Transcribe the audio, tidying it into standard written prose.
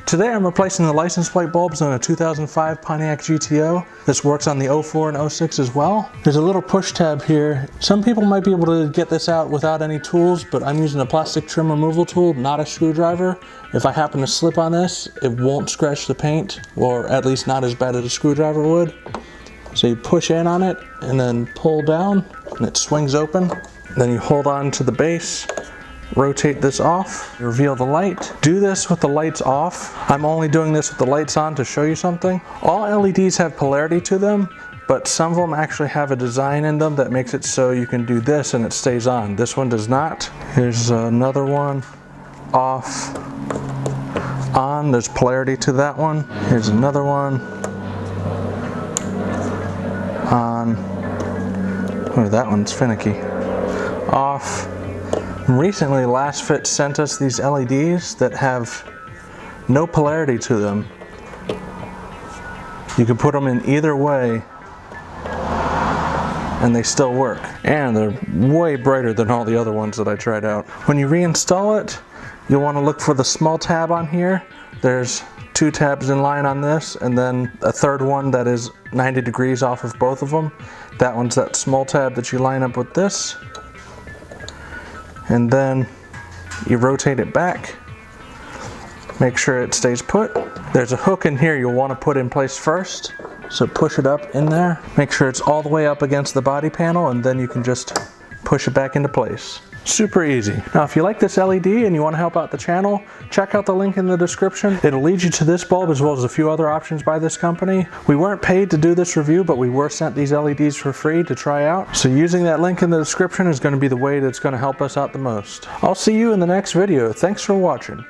Today I'm replacing the license plate bulbs on a 2005 Pontiac GTO. This works on the 04 and 06 as well. There's a little push tab here. Some people might be able to get this out without any tools, but I'm using a plastic trim removal tool, not a screwdriver. If I happen to slip on this, it won't scratch the paint, or at least not as bad as a screwdriver would. So you push in on it and then pull down and it swings open. Then you hold on to the base, rotate this off, reveal the light. Do this with the lights off. I'm only doing this with the lights on to show you something. All LEDs have polarity to them, but some of them actually have a design in them that makes it so you can do this and it stays on. This one does not. Here's another one. Off, on. There's polarity to that one. Here's another one. On. Oh, that one's finicky. Off. Recently, Last Fit sent us these LEDs that have no polarity to them. You can put them in either way and they still work. And they're way brighter than all the other ones that I tried out. When you reinstall it, you'll want to look for the small tab on here. There's 2 tabs in line on this, and then a third one that is 90 degrees off of both of them. That one's that small tab that you line up with this. And then you rotate it back, make sure it stays put. There's a hook in here you'll want to put in place first, so push it up in there. Make sure it's all the way up against the body panel, and then you can just push it back into place. Super easy. Now if you like this LED and you want to help out the channel, check out the link in the description. It'll lead you to this bulb as well as a few other options by this company. We weren't paid to do this review, but we were sent these LEDs for free to try out. So using that link in the description is going to be the way that's going to help us out the most. I'll see you in the next video. Thanks for watching.